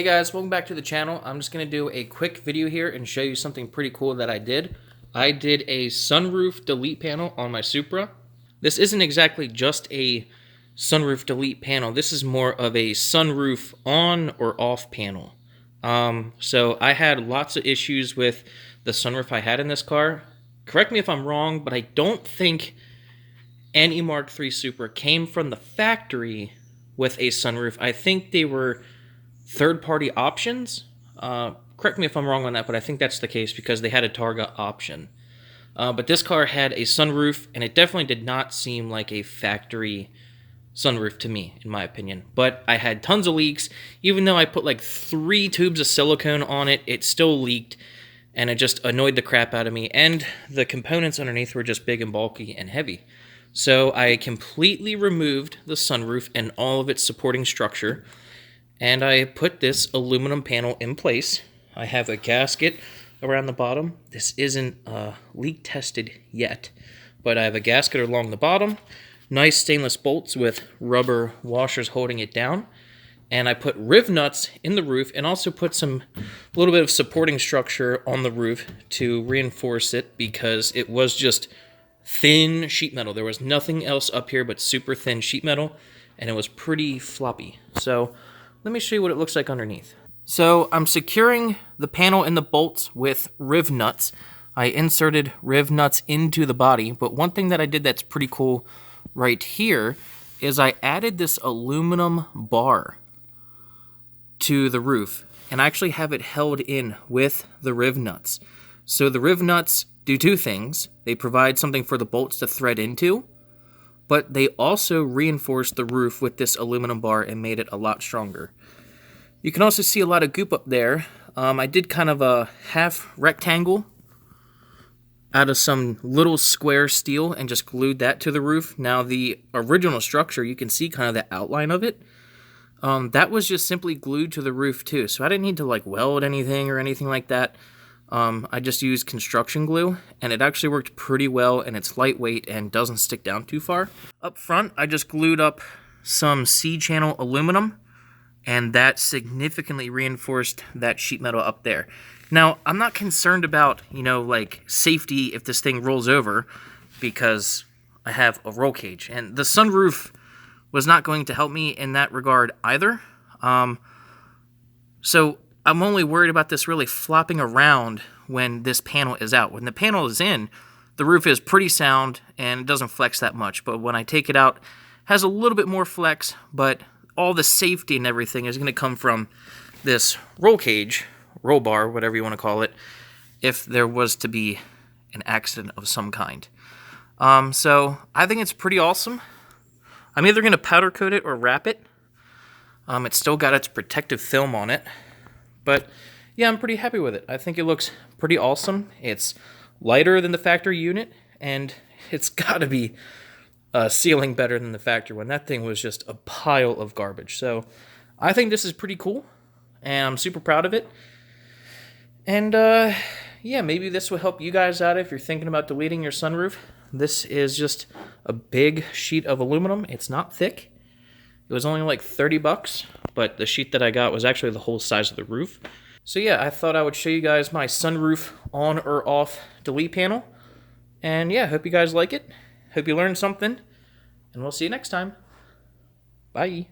Hey guys, welcome back to the channel. I'm just going to do a quick video here and show you something pretty cool that I did. I did a sunroof delete panel on my Supra. This isn't exactly just a sunroof delete panel. This is more of a sunroof on or off panel. So I had lots of issues with the sunroof I had in this car. Correct me if I'm wrong, but I don't think any Mark III Supra came from the factory with a sunroof. I think they were third-party options. Correct me if I'm wrong on that, but I think that's the case because they had a Targa option. But this car had a sunroof, and it definitely did not seem like a factory sunroof to me, in my opinion. But I had tons of leaks. Even though I put like 3 tubes of silicone on it, it still leaked, and it just annoyed the crap out of me. And the components underneath were just big and bulky and heavy. So I completely removed the sunroof and all of its supporting structure, and I put this aluminum panel in place. I have a gasket around the bottom. This isn't leak tested yet, but I have a gasket along the bottom, nice stainless bolts with rubber washers holding it down, and I put riv nuts in the roof and also put a little bit of supporting structure on the roof to reinforce it because it was just thin sheet metal. There was nothing else up here but super thin sheet metal, and it was pretty floppy. So let me show you what it looks like underneath. So I'm securing the panel and the bolts with riv nuts. I inserted riv nuts into the body, but one thing that I did that's pretty cool right here is I added this aluminum bar to the roof, and I actually have it held in with the riv nuts. So the riv nuts do 2 things. They provide something for the bolts to thread into, but they also reinforced the roof with this aluminum bar and made it a lot stronger. You can also see a lot of goop up there. I did kind of a half rectangle out of some little square steel and just glued that to the roof. Now the original structure, you can see kind of the outline of it. That was just simply glued to the roof too, so I didn't need to like weld anything or anything like that. I just used construction glue, and it actually worked pretty well, and it's lightweight and doesn't stick down too far. Up front, I just glued up some C-channel aluminum, and that significantly reinforced that sheet metal up there. Now, I'm not concerned about, like safety if this thing rolls over, because I have a roll cage, and the sunroof was not going to help me in that regard either. So I'm only worried about this really flopping around when this panel is out. When the panel is in, the roof is pretty sound and it doesn't flex that much. But when I take it out, it has a little bit more flex, but all the safety and everything is going to come from this roll cage, roll bar, whatever you want to call it, if there was to be an accident of some kind. So I think it's pretty awesome. I'm either going to powder coat it or wrap it. It's still got its protective film on it. But yeah, I'm pretty happy with it. I think it looks pretty awesome. It's lighter than the factory unit, and it's got to be sealing better than the factory one. That thing was just a pile of garbage. So I think this is pretty cool, and I'm super proud of it. And yeah, maybe this will help you guys out if you're thinking about deleting your sunroof. This is just a big sheet of aluminum. It's not thick. It was only like 30 bucks, but the sheet that I got was actually the whole size of the roof. So yeah, I thought I would show you guys my sunroof on or off delete panel. And yeah, hope you guys like it. Hope you learned something. And we'll see you next time. Bye.